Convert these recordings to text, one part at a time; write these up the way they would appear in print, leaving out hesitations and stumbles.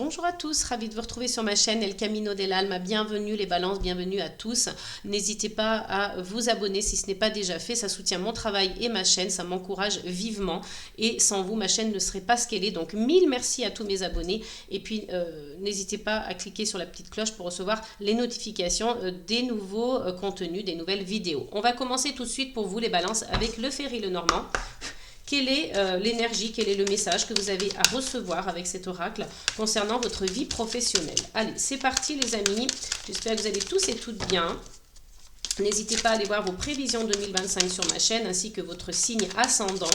Bonjour à tous, ravi de vous retrouver sur ma chaîne El Camino del Alma. Bienvenue les balances, bienvenue à tous. N'hésitez pas à vous abonner si ce n'est pas déjà fait, ça soutient mon travail et ma chaîne, ça m'encourage vivement. Et sans vous, ma chaîne ne serait pas ce qu'elle est. Donc mille merci à tous mes abonnés. Et puis n'hésitez pas à cliquer sur la petite cloche pour recevoir les notifications des nouveaux contenus, des nouvelles vidéos. On va commencer tout de suite pour vous les balances avec le Ferry Lenormand. Quelle est l'énergie, quel est le message que vous avez à recevoir avec cet oracle concernant votre vie professionnelle? Allez, c'est parti les amis. J'espère que vous allez tous et toutes bien. N'hésitez pas à aller voir vos prévisions 2025 sur ma chaîne ainsi que votre signe ascendant.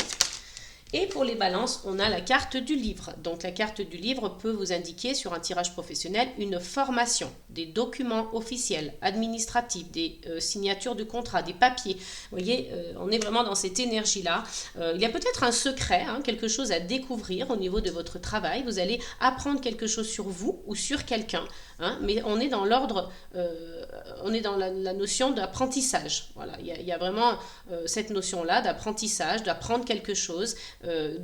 Et pour les balances, on a la carte du livre. Donc la carte du livre peut vous indiquer sur un tirage professionnel une formation, des documents officiels, administratifs, des signatures de contrat, des papiers. Vous voyez, on est vraiment dans cette énergie-là. Il y a peut-être un secret, quelque chose à découvrir au niveau de votre travail. Vous allez apprendre quelque chose sur vous ou sur quelqu'un. Mais on est dans l'ordre, on est dans la notion d'apprentissage. Voilà, il y a vraiment cette notion-là d'apprentissage, d'apprendre quelque chose,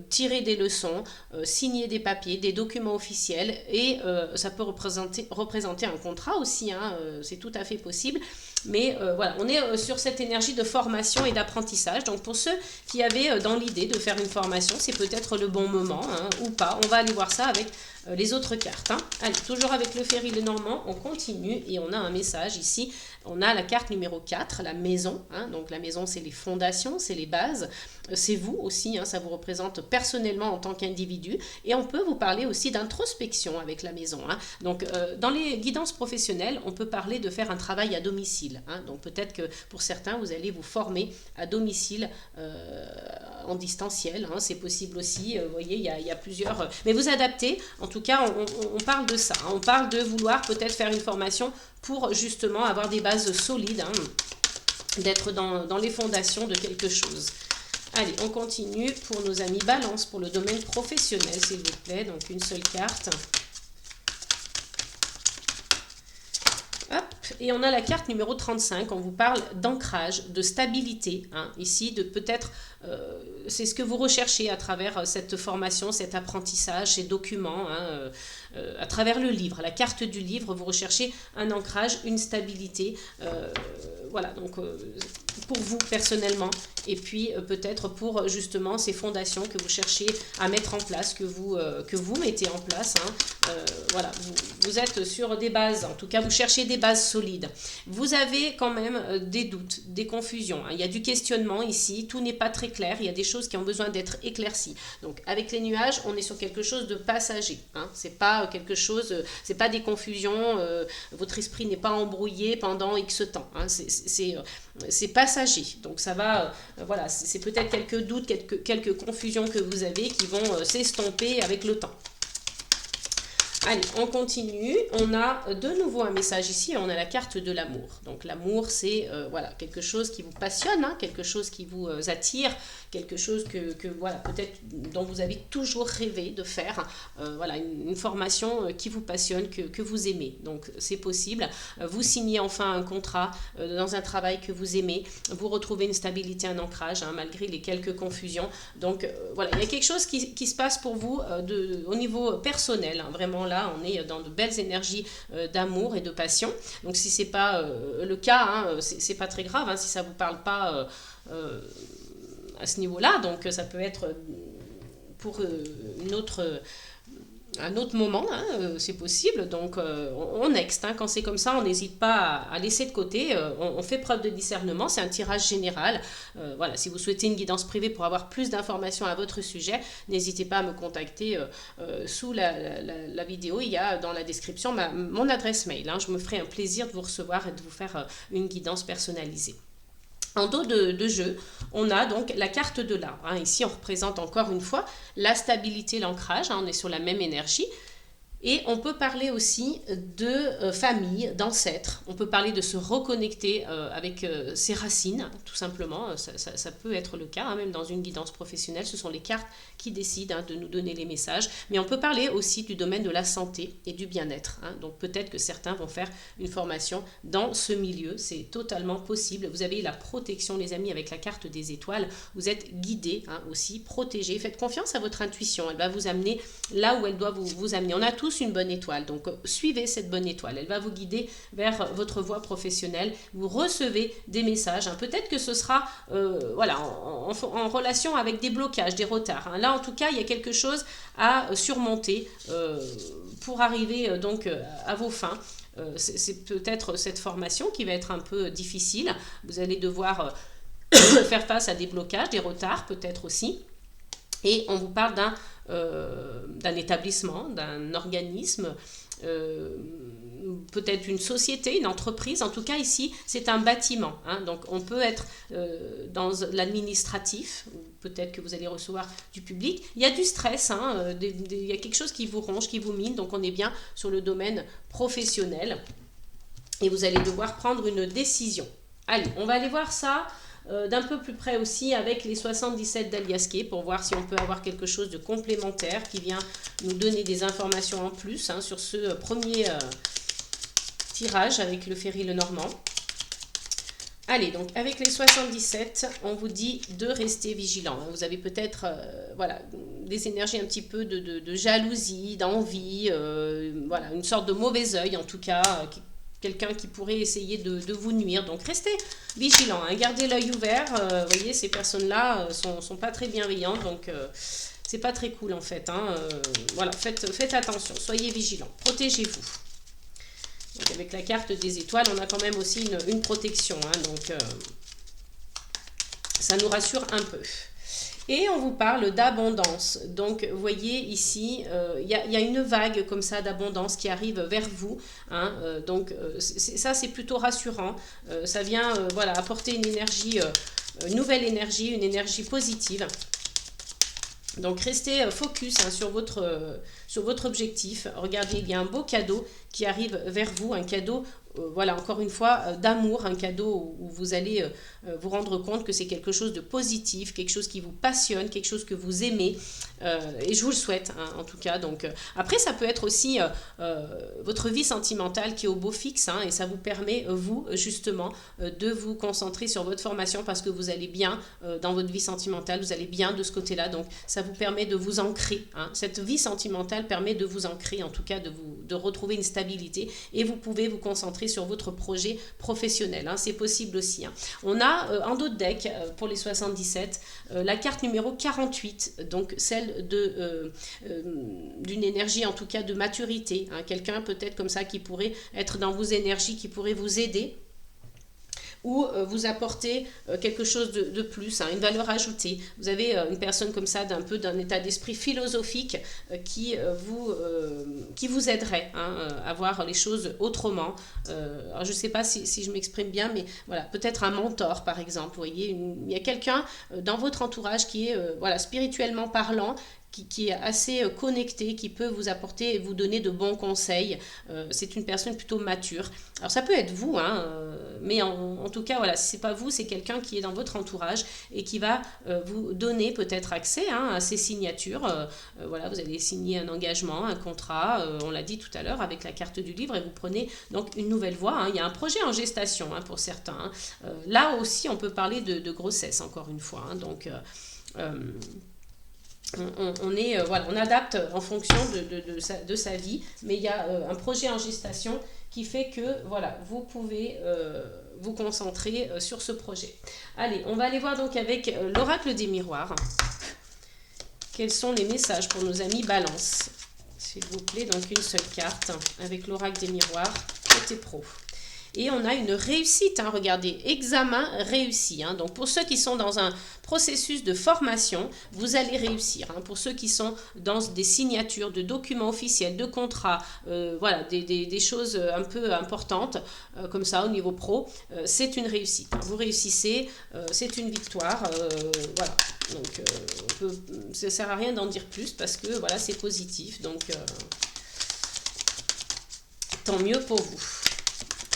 tirer des leçons, signer des papiers, des documents officiels et ça peut représenter un contrat aussi, c'est tout à fait possible. Mais voilà, on est sur cette énergie de formation et d'apprentissage. Donc pour ceux qui avaient dans l'idée de faire une formation, c'est peut-être le bon moment ou pas. On va aller voir ça avec les autres cartes. Allez, toujours avec le Ferry Lenormand, on continue et on a un message ici. On a la carte numéro 4, la maison. Donc la maison, c'est les fondations, c'est les bases. C'est vous aussi, ça vous représente personnellement en tant qu'individu. Et on peut vous parler aussi d'introspection avec la maison. Donc dans les guidances professionnelles, on peut parler de faire un travail à domicile. Donc peut-être que pour certains, vous allez vous former à domicile en distanciel. C'est possible aussi. Vous voyez, il y a plusieurs... Mais vous adaptez. En tout cas, on parle de ça. On parle de vouloir peut-être faire une formation pour justement avoir des bases solides, d'être dans les fondations de quelque chose. Allez, on continue pour nos amis Balance, pour le domaine professionnel, s'il vous plaît. Donc, une seule carte. Hop, et on a la carte numéro 35, on vous parle d'ancrage, de stabilité, ici, de peut-être, c'est ce que vous recherchez à travers cette formation, cet apprentissage, ces documents, à travers le livre, la carte du livre, vous recherchez un ancrage, une stabilité, voilà, donc pour vous personnellement, et puis peut-être pour justement ces fondations que vous cherchez à mettre en place, que vous mettez en place, voilà, vous êtes sur des bases, en tout cas vous cherchez des bases solides. Vous avez quand même des doutes, des confusions, il y a du questionnement ici, tout n'est pas très clair, il y a des choses qui ont besoin d'être éclaircies. Donc avec les nuages, on est sur quelque chose de passager, c'est pas quelque chose, c'est pas des confusions, votre esprit n'est pas embrouillé pendant X temps, c'est passager. Donc ça va, voilà, c'est peut-être quelques doutes, quelques confusions que vous avez qui vont s'estomper avec le temps. Allez, on continue. On a de nouveau un message ici. On a la carte de l'amour. Donc l'amour, c'est voilà, quelque chose qui vous passionne, quelque chose qui vous attire, quelque chose que voilà, peut-être dont vous avez toujours rêvé de faire. Voilà, une formation qui vous passionne, que vous aimez. Donc c'est possible. Vous signez enfin un contrat dans un travail que vous aimez. Vous retrouvez une stabilité, un ancrage, malgré les quelques confusions. Donc voilà, il y a quelque chose qui se passe pour vous au niveau personnel, vraiment. Là, on est dans de belles énergies d'amour et de passion. Donc, si ce n'est pas le cas, c'est pas très grave si ça ne vous parle pas à ce niveau-là. Donc, ça peut être pour un autre moment, c'est possible. Donc, on next. Quand c'est comme ça, on n'hésite pas à laisser de côté. On fait preuve de discernement. C'est un tirage général. Voilà, si vous souhaitez une guidance privée pour avoir plus d'informations à votre sujet, n'hésitez pas à me contacter sous la vidéo. Il y a dans la description mon adresse mail. Je me ferai un plaisir de vous recevoir et de vous faire une guidance personnalisée. En dos de jeu, on a donc la carte de l'arbre. Ici, on représente encore une fois la stabilité, l'ancrage. On est sur la même énergie. Et on peut parler aussi de famille, d'ancêtres. On peut parler de se reconnecter avec ses racines, tout simplement. Ça peut être le cas, même dans une guidance professionnelle. Ce sont les cartes qui décident de nous donner les messages. Mais on peut parler aussi du domaine de la santé et du bien-être. Donc peut-être que certains vont faire une formation dans ce milieu. C'est totalement possible. Vous avez la protection, les amis, avec la carte des étoiles. Vous êtes guidés aussi, protégés. Faites confiance à votre intuition. Elle va vous amener là où elle doit vous amener. On a tous tous une bonne étoile. Donc, suivez cette bonne étoile. Elle va vous guider vers votre voie professionnelle. Vous recevez des messages. Hein. Peut-être que ce sera voilà, en relation avec des blocages, des retards. Hein. Là, en tout cas, il y a quelque chose à surmonter pour arriver donc à vos fins. C'est peut-être cette formation qui va être un peu difficile. Vous allez devoir faire face à des blocages, des retards peut-être aussi. Et on vous parle d'un établissement, d'un organisme, peut-être une société, une entreprise. En tout cas, ici, c'est un bâtiment. Hein. Donc, on peut être dans l'administratif, peut-être que vous allez recevoir du public. Il y a du stress, hein, il y a quelque chose qui vous ronge, qui vous mine. Donc, on est bien sur le domaine professionnel. Et vous allez devoir prendre une décision. Allez, on va aller voir ça d'un peu plus près aussi avec les 77 d'Aliasqué pour voir si on peut avoir quelque chose de complémentaire qui vient nous donner des informations en plus hein, sur ce premier tirage avec le Ferry Lenormand. Allez, donc avec les 77, on vous dit de rester vigilant. Vous avez peut-être voilà, des énergies un petit peu de jalousie, d'envie, voilà, une sorte de mauvais œil en tout cas, quelqu'un qui pourrait essayer de vous nuire. Donc, restez vigilants, hein. Gardez l'œil ouvert. Vous voyez, ces personnes-là sont pas très bienveillantes, donc c'est pas très cool en fait. Hein. Voilà, faites attention, soyez vigilants, protégez-vous. Donc, avec la carte des étoiles, on a quand même aussi une protection, hein, donc ça nous rassure un peu. Et on vous parle d'abondance. Donc, vous voyez ici, il y a une vague comme ça d'abondance qui arrive vers vous. Hein, donc, ça, c'est plutôt rassurant. Ça vient voilà, apporter une énergie, une nouvelle énergie, une énergie positive. Donc, restez focus hein, sur votre objectif. Regardez, il y a un beau cadeau qui arrive vers vous, un cadeau voilà, encore une fois, d'amour, un cadeau où vous allez vous rendre compte que c'est quelque chose de positif, quelque chose qui vous passionne, quelque chose que vous aimez, et je vous le souhaite, hein, en tout cas. Donc, après, ça peut être aussi votre vie sentimentale qui est au beau fixe, hein, et ça vous permet, vous, justement, de vous concentrer sur votre formation parce que vous allez bien dans votre vie sentimentale, vous allez bien de ce côté-là, donc ça vous permet de vous ancrer. Hein. Cette vie sentimentale permet de vous ancrer, en tout cas, de retrouver une stabilité, et vous pouvez vous concentrer sur votre projet professionnel. Hein, c'est possible aussi. Hein. On a en dos de deck, pour les 77, la carte numéro 48, donc celle d'une énergie, en tout cas de maturité. Hein, quelqu'un peut-être comme ça qui pourrait être dans vos énergies, qui pourrait vous aider ou vous apporter quelque chose de plus, hein, une valeur ajoutée. Vous avez une personne comme ça d'un état d'esprit philosophique qui vous aiderait hein, à voir les choses autrement. Alors je ne sais pas si je m'exprime bien, mais voilà, peut-être un mentor par exemple. Vous voyez, il y a quelqu'un dans votre entourage qui est voilà, spirituellement parlant, qui est assez connecté, qui peut vous apporter et vous donner de bons conseils. C'est une personne plutôt mature. Alors ça peut être vous, hein, mais en tout cas, voilà, si ce n'est pas vous, c'est quelqu'un qui est dans votre entourage et qui va vous donner peut-être accès hein, à ces signatures. Voilà, vous allez signer un engagement, un contrat, on l'a dit tout à l'heure, avec la carte du livre et vous prenez donc une nouvelle voie. Hein. Il y a un projet en gestation hein, pour certains. Hein. Là aussi, on peut parler de grossesse, encore une fois. Hein. Donc, on adapte en fonction de sa vie, mais il y a un projet en gestation qui fait que voilà, vous pouvez vous concentrer sur ce projet. Allez, on va aller voir donc avec l'oracle des miroirs. Quels sont les messages pour nos amis Balance? S'il vous plaît, donc une seule carte avec l'oracle des miroirs, côté pro. Et on a une réussite, hein, regardez, examen réussi. Hein. Donc pour ceux qui sont dans un processus de formation, vous allez réussir. Hein. Pour ceux qui sont dans des signatures de documents officiels, de contrats, voilà, des choses un peu importantes, comme ça au niveau pro, c'est une réussite. Vous réussissez, c'est une victoire. Voilà. Donc ça ne sert à rien d'en dire plus parce que voilà, c'est positif. Donc tant mieux pour vous.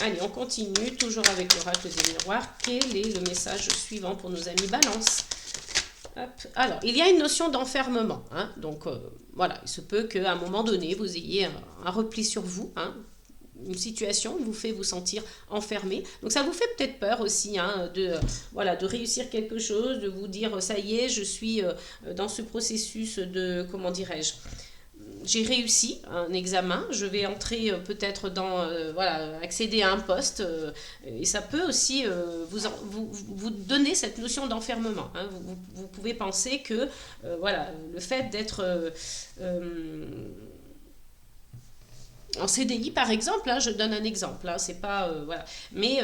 Allez, on continue, toujours avec l'oracle des miroirs. Quel est le message suivant pour nos amis Balance? Hop. Alors, il y a une notion d'enfermement. Hein, donc, voilà, il se peut qu'à un moment donné, vous ayez un repli sur vous. Hein, une situation vous fait vous sentir enfermé. Donc, ça vous fait peut-être peur aussi hein, de réussir quelque chose, de vous dire, ça y est, je suis dans ce processus de, comment dirais-je, j'ai réussi un examen, je vais entrer peut-être dans, voilà, accéder à un poste, et ça peut aussi vous donner cette notion d'enfermement, hein. Vous pouvez penser que, voilà, le fait d'être en CDI par exemple, hein, je donne un exemple, hein, c'est pas voilà, mais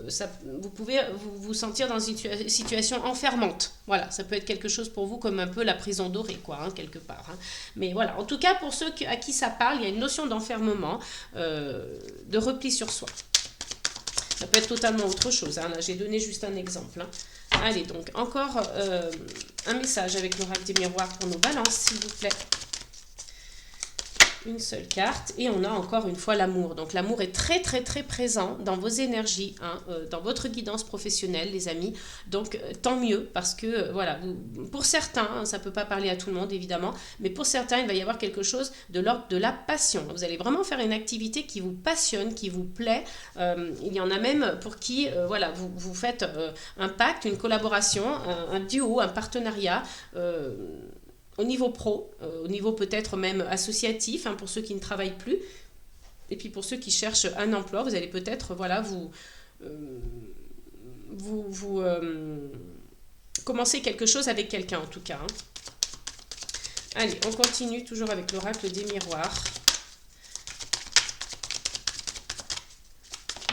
ça, vous pouvez vous sentir dans une situation enfermante. Voilà, ça peut être quelque chose pour vous comme un peu la prison dorée, quoi, hein, quelque part, hein. Mais voilà, en tout cas pour ceux à qui ça parle, il y a une notion d'enfermement, de repli sur soi. Ça peut être totalement autre chose, hein. Là, j'ai donné juste un exemple, hein. Allez, donc encore un message avec l'oracle des miroirs pour nos balances, s'il vous plaît. Une seule carte et on a encore une fois l'amour. Donc l'amour est très très très présent dans vos énergies, hein, dans votre guidance professionnelle, les amis. Donc tant mieux parce que voilà, pour certains, hein, ça ne peut pas parler à tout le monde évidemment, mais pour certains il va y avoir quelque chose de l'ordre de la passion. Vous allez vraiment faire une activité qui vous passionne, qui vous plaît. Il y en a même pour qui voilà, vous faites un pacte, une collaboration, un duo, un partenariat. Au niveau pro, au niveau peut-être même associatif, hein, pour ceux qui ne travaillent plus, et puis pour ceux qui cherchent un emploi, vous allez peut-être voilà, commencer quelque chose avec quelqu'un en tout cas, hein. Allez, on continue toujours avec l'oracle des miroirs.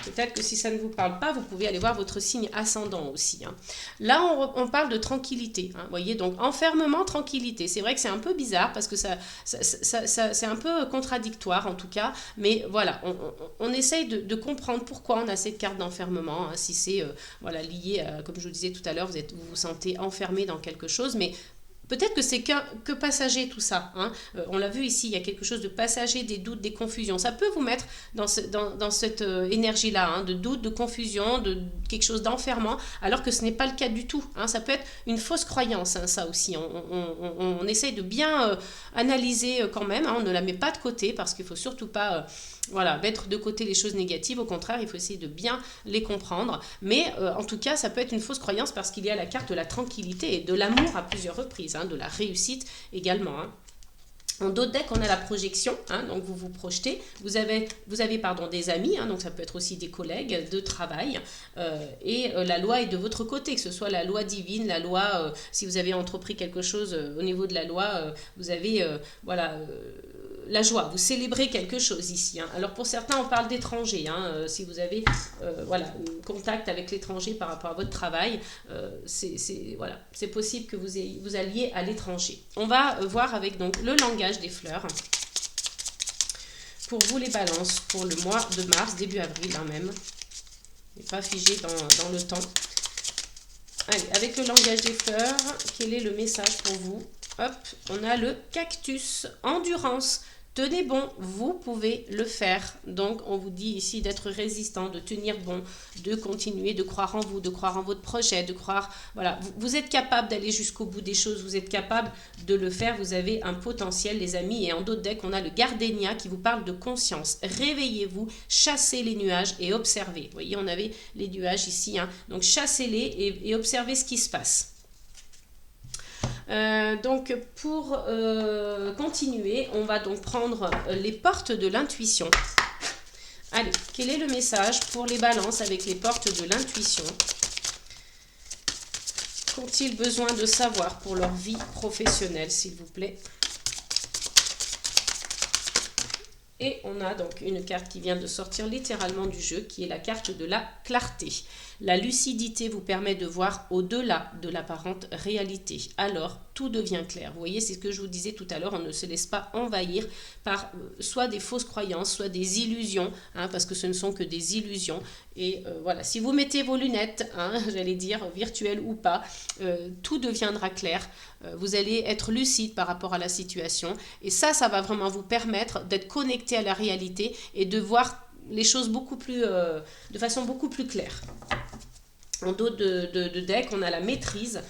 Peut-être que si ça ne vous parle pas, vous pouvez aller voir votre signe ascendant aussi, hein. Là, on parle de tranquillité, hein. Vous voyez, donc enfermement, tranquillité. C'est vrai que c'est un peu bizarre parce que c'est un peu contradictoire en tout cas. Mais voilà, on essaye de comprendre pourquoi on a cette carte d'enfermement, hein. Si c'est voilà, lié, comme je vous disais tout à l'heure, vous vous sentez enfermé dans quelque chose, mais peut-être que c'est que passager tout ça, hein. On l'a vu ici, il y a quelque chose de passager, des doutes, des confusions. Ça peut vous mettre dans cette énergie-là, hein, de doute, de confusion, de quelque chose d'enfermant, alors que ce n'est pas le cas du tout, hein. Ça peut être une fausse croyance, hein, ça aussi. On essaye de bien analyser quand même, hein. On ne la met pas de côté parce qu'il ne faut surtout pas voilà, mettre de côté les choses négatives. Au contraire, il faut essayer de bien les comprendre. Mais en tout cas, ça peut être une fausse croyance parce qu'il y a la carte de la tranquillité et de l'amour à plusieurs reprises, hein, de la réussite également, hein. En d'autres decks, on a la projection, hein, donc vous vous projetez, vous avez pardon, des amis, hein, donc ça peut être aussi des collègues de travail, et la loi est de votre côté, que ce soit la loi divine, la loi, si vous avez entrepris quelque chose au niveau de la loi, vous avez voilà, la joie, vous célébrez quelque chose ici, hein. Alors pour certains, on parle d'étrangers, hein, si vous avez voilà, contact avec l'étranger par rapport à votre travail, voilà, c'est possible que vous alliez à l'étranger. On va voir avec donc le langage des fleurs. Pour vous les balances, pour le mois de mars, début avril hein, même. Il n'est pas figé dans le temps. Allez, avec le langage des fleurs, quel est le message pour vous? Hop, on a le cactus, endurance. Tenez bon, vous pouvez le faire. Donc, on vous dit ici d'être résistant, de tenir bon, de continuer, de croire en vous, de croire en votre projet, de croire... Voilà, vous êtes capable d'aller jusqu'au bout des choses, vous êtes capable de le faire, vous avez un potentiel, les amis. Et en d'autres decks, on a le gardénia qui vous parle de conscience. Réveillez-vous, chassez les nuages et observez. Vous voyez, on avait les nuages ici, hein. Donc, chassez-les et observez ce qui se passe. Donc pour continuer, on va donc prendre les portes de l'intuition. Allez, quel est le message pour les balances avec les portes de l'intuition? Qu'ont-ils besoin de savoir pour leur vie professionnelle, s'il vous plaît? Et on a donc une carte qui vient de sortir littéralement du jeu, qui est la carte de la clarté. La lucidité vous permet de voir au-delà de l'apparente réalité. Alors, tout devient clair. Vous voyez, c'est ce que je vous disais tout à l'heure, on ne se laisse pas envahir par soit des fausses croyances, soit des illusions, hein, parce que ce ne sont que des illusions. Et voilà, si vous mettez vos lunettes, hein, j'allais dire, virtuelles ou pas, tout deviendra clair. Vous allez être lucide par rapport à la situation. Et ça va vraiment vous permettre d'être connecté à la réalité et de voir les choses beaucoup plus, de façon beaucoup plus claire. En dos de deck, on a la maîtrise.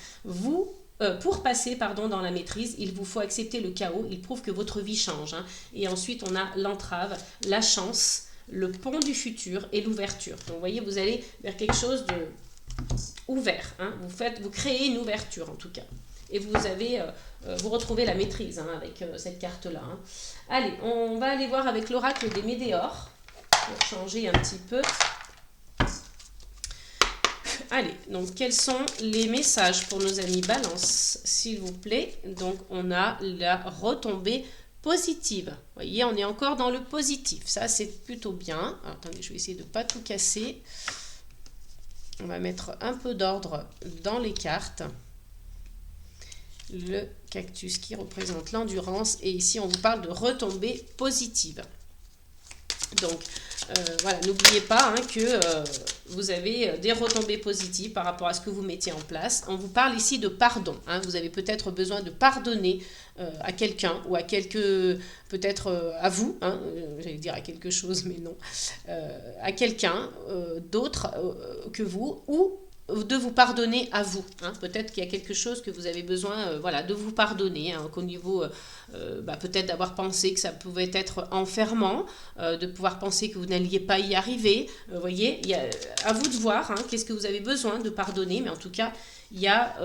Pour passer dans la maîtrise, il vous faut accepter le chaos. Il prouve que votre vie change, hein. Et ensuite, on a l'entrave, la chance, le pont du futur et l'ouverture. Donc, vous voyez, vous allez vers quelque chose de ouvert, hein. Vous créez une ouverture, en tout cas. et vous retrouvez la maîtrise hein, avec cette carte-là. Hein. Allez, on va aller voir avec l'oracle des Météores, pour changer un petit peu. Allez, donc quels sont les messages pour nos amis Balance, s'il vous plaît? Donc on a la retombée positive. Vous voyez, on est encore dans le positif. Ça, c'est plutôt bien. Alors, attendez, je vais essayer de ne pas tout casser. On va mettre un peu d'ordre dans les cartes. Le cactus qui représente l'endurance. Et ici, on vous parle de retombée positive. Donc, voilà, n'oubliez pas hein, que vous avez des retombées positives par rapport à ce que vous mettez en place. On vous parle ici de pardon. Hein. Vous avez peut-être besoin de pardonner à quelqu'un ou à peut-être à vous, hein, j'allais dire à quelque chose, mais non, à quelqu'un d'autre que vous ou de vous pardonner à vous. Hein. Peut-être qu'il y a quelque chose que vous avez besoin voilà, de vous pardonner, hein, qu'au niveau peut-être d'avoir pensé que ça pouvait être enfermant, de pouvoir penser que vous n'alliez pas y arriver. Vous voyez, à vous de voir hein, qu'est-ce que vous avez besoin de pardonner, mais en tout cas, il y a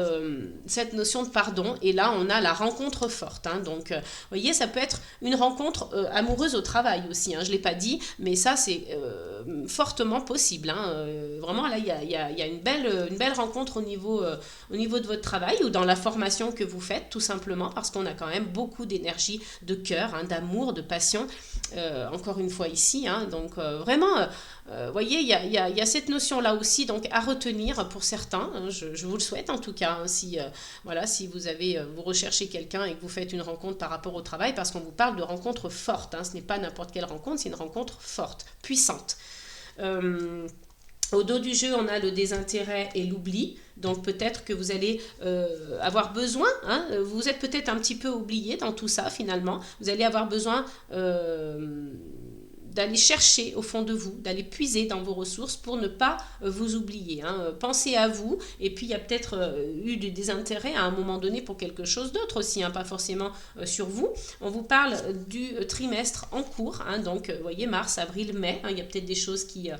cette notion de pardon et là on a la rencontre forte hein, donc vous voyez ça peut être une rencontre amoureuse au travail aussi hein, je ne l'ai pas dit mais ça c'est fortement possible hein, vraiment là il y a une belle rencontre au niveau de votre travail ou dans la formation que vous faites tout simplement parce qu'on a quand même beaucoup d'énergie de cœur, hein, d'amour, de passion encore une fois ici hein, donc vraiment vous voyez, il y a cette notion-là aussi donc à retenir pour certains. Hein, je vous le souhaite en tout cas. Hein, si vous recherchez quelqu'un et que vous faites une rencontre par rapport au travail, parce qu'on vous parle de rencontre forte. Hein, ce n'est pas n'importe quelle rencontre, c'est une rencontre forte, puissante. Au dos du jeu, on a le désintérêt et l'oubli. Donc peut-être que vous allez avoir besoin, hein, vous êtes peut-être un petit peu oublié dans tout ça finalement. Vous allez avoir besoin d'aller chercher au fond de vous, d'aller puiser dans vos ressources pour ne pas vous oublier. Hein. Pensez à vous, et puis il y a peut-être eu du désintérêt à un moment donné pour quelque chose d'autre aussi, hein, pas forcément sur vous. On vous parle du trimestre en cours, hein, donc vous voyez mars, avril, mai, hein, il y a peut-être des choses qui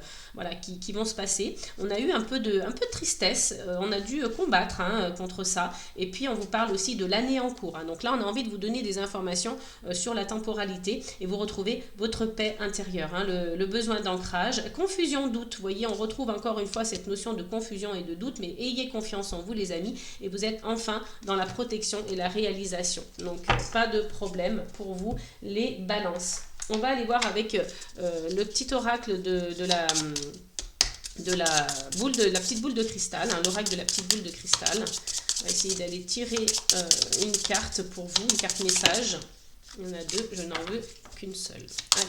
vont se passer. On a eu un peu de tristesse, on a dû combattre hein, contre ça, et puis on vous parle aussi de l'année en cours. Hein. Donc là on a envie de vous donner des informations sur la temporalité, et vous retrouvez votre paix intérieure. Hein, le besoin d'ancrage, confusion, doute, vous voyez, on retrouve encore une fois cette notion de confusion et de doute, mais ayez confiance en vous les amis, et vous êtes enfin dans la protection et la réalisation. Donc pas de problème pour vous les balances. On va aller voir avec le petit oracle de la petite boule de cristal, hein, l'oracle de la petite boule de cristal. On va essayer d'aller tirer une carte pour vous, une carte message. Il y en a deux, je n'en veux qu'une seule. Allez.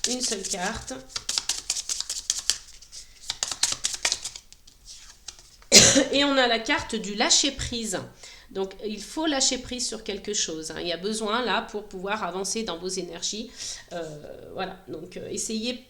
Une seule carte. Et on a la carte du lâcher prise. Donc, il faut lâcher prise sur quelque chose. Hein. Il y a besoin, là, pour pouvoir avancer dans vos énergies. Voilà. Donc, essayez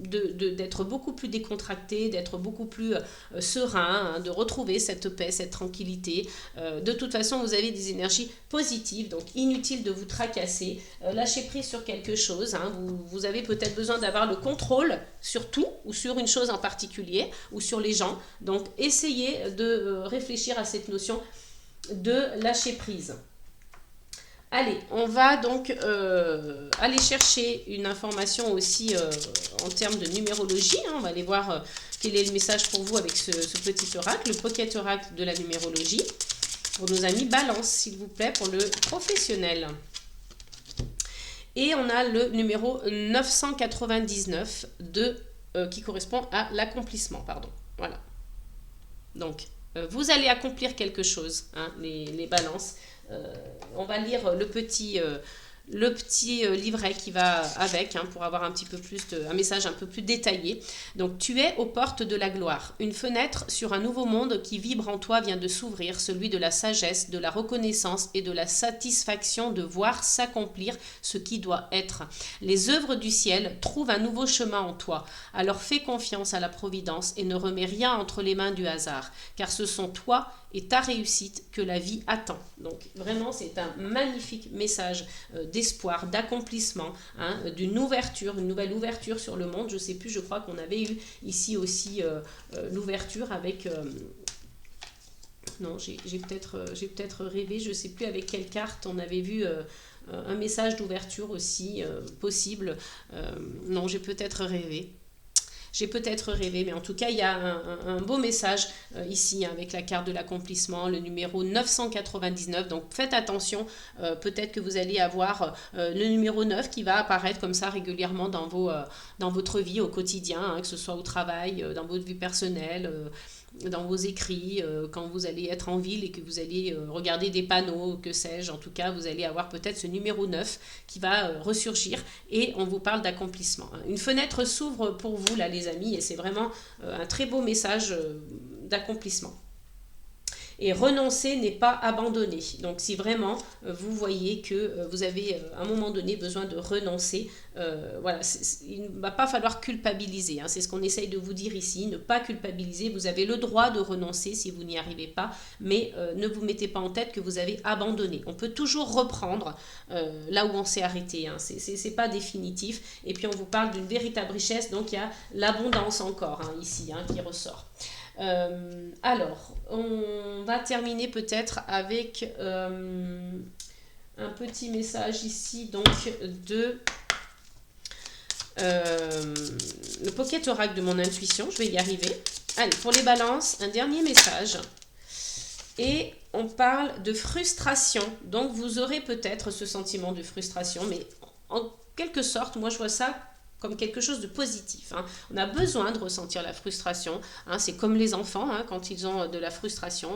d'être beaucoup plus décontracté, d'être beaucoup plus serein, hein, de retrouver cette paix, cette tranquillité. De toute façon, vous avez des énergies positives, donc inutile de vous tracasser. Lâchez prise sur quelque chose. Hein. Vous avez peut-être besoin d'avoir le contrôle sur tout ou sur une chose en particulier ou sur les gens. Donc, essayez de réfléchir à cette notion de lâcher prise. Allez, on va donc aller chercher une information aussi en termes de numérologie. Hein. On va aller voir quel est le message pour vous avec ce petit oracle, le pocket oracle de la numérologie. Pour nos amis Balance, s'il vous plaît, pour le professionnel. Et on a le numéro 999 qui correspond à l'accomplissement. Pardon. Voilà. Donc, vous allez accomplir quelque chose, hein, les balances. On va lire le petit livret qui va avec, hein, pour avoir un petit peu plus un message un peu plus détaillé. Donc, tu es aux portes de la gloire. Une fenêtre sur un nouveau monde qui vibre en toi vient de s'ouvrir, celui de la sagesse, de la reconnaissance et de la satisfaction de voir s'accomplir ce qui doit être. Les œuvres du ciel trouvent un nouveau chemin en toi. Alors fais confiance à la providence et ne remets rien entre les mains du hasard, car ce sont toi et ta réussite que la vie attend. Donc vraiment, c'est un magnifique message d'espoir, d'accomplissement, hein, d'une ouverture, une nouvelle ouverture sur le monde. Je ne sais plus, je crois qu'on avait eu ici aussi l'ouverture avec Non, j'ai peut-être rêvé, je ne sais plus avec quelle carte on avait vu un message d'ouverture aussi possible. Non, j'ai peut-être rêvé. J'ai peut-être rêvé, mais en tout cas, il y a un beau message ici, hein, avec la carte de l'accomplissement, le numéro 999. Donc faites attention, peut-être que vous allez avoir le numéro 9 qui va apparaître comme ça régulièrement dans votre vie au quotidien, hein, que ce soit au travail, dans votre vie personnelle. Dans vos écrits, quand vous allez être en ville et que vous allez regarder des panneaux, que sais-je, en tout cas, vous allez avoir peut-être ce numéro 9 qui va ressurgir et on vous parle d'accomplissement. Une fenêtre s'ouvre pour vous, là, les amis, et c'est vraiment un très beau message d'accomplissement. Et renoncer n'est pas abandonner. Donc si vraiment vous voyez que vous avez à un moment donné besoin de renoncer, voilà, il ne va pas falloir culpabiliser. Hein. C'est ce qu'on essaye de vous dire ici, ne pas culpabiliser. Vous avez le droit de renoncer si vous n'y arrivez pas, mais ne vous mettez pas en tête que vous avez abandonné. On peut toujours reprendre là où on s'est arrêté. Hein. C'est pas définitif. Et puis on vous parle d'une véritable richesse, donc il y a l'abondance encore, hein, ici, hein, qui ressort. Alors, on va terminer peut-être avec un petit message ici donc de le Pocket Oracle de mon intuition. Je vais y arriver. Allez, pour les balances, un dernier message. Et on parle de frustration. Donc, vous aurez peut-être ce sentiment de frustration, mais en quelque sorte, moi je vois ça comme quelque chose de positif. Hein. On a besoin de ressentir la frustration. Hein. C'est comme les enfants, hein, quand ils ont de la frustration,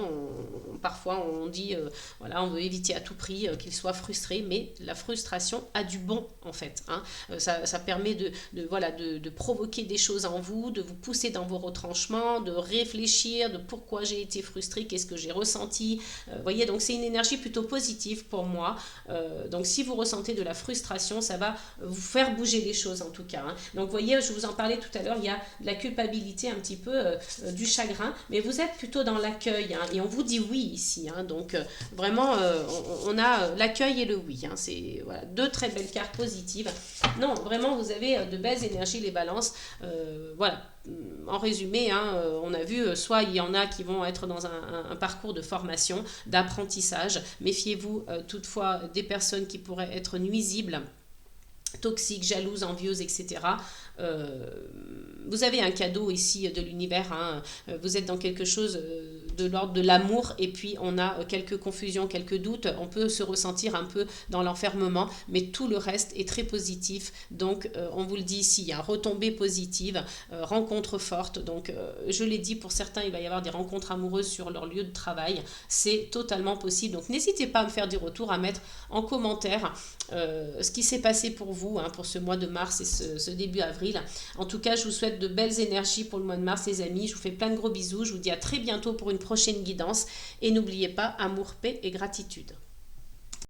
parfois on dit, voilà, on veut éviter à tout prix qu'ils soient frustrés, mais la frustration a du bon en fait. Hein. Ça permet de provoquer des choses en vous, de vous pousser dans vos retranchements, de réfléchir de pourquoi j'ai été frustré, qu'est-ce que j'ai ressenti. Voyez, donc c'est une énergie plutôt positive pour moi. Donc si vous ressentez de la frustration, ça va vous faire bouger les choses en tout cas. Hein. Donc vous voyez, je vous en parlais tout à l'heure, il y a de la culpabilité un petit peu, du chagrin, mais vous êtes plutôt dans l'accueil, hein, et on vous dit oui ici. Hein, donc vraiment, on a l'accueil et le oui. Hein, c'est voilà, deux très belles cartes positives. Non, vraiment, vous avez de belles énergies, les balances. Voilà. En résumé, hein, on a vu, soit il y en a qui vont être dans un parcours de formation, d'apprentissage. Méfiez-vous toutefois des personnes qui pourraient être nuisibles, toxiques, jalouses, envieuses, etc. Vous avez un cadeau ici de l'univers, hein. Vous êtes dans quelque chose de l'ordre de l'amour et puis on a quelques confusions, quelques doutes, on peut se ressentir un peu dans l'enfermement, mais tout le reste est très positif. Donc on vous le dit ici, il y a retombée positive, rencontre forte. Donc je l'ai dit, pour certains il va y avoir des rencontres amoureuses sur leur lieu de travail, c'est totalement possible. Donc n'hésitez pas à me faire des retours, à mettre en commentaire ce qui s'est passé pour vous, hein, pour ce mois de mars et ce début avril. En tout cas, je vous souhaite de belles énergies pour le mois de mars, les amis. Je vous fais plein de gros bisous. Je vous dis à très bientôt pour une prochaine guidance. Et n'oubliez pas, amour, paix et gratitude.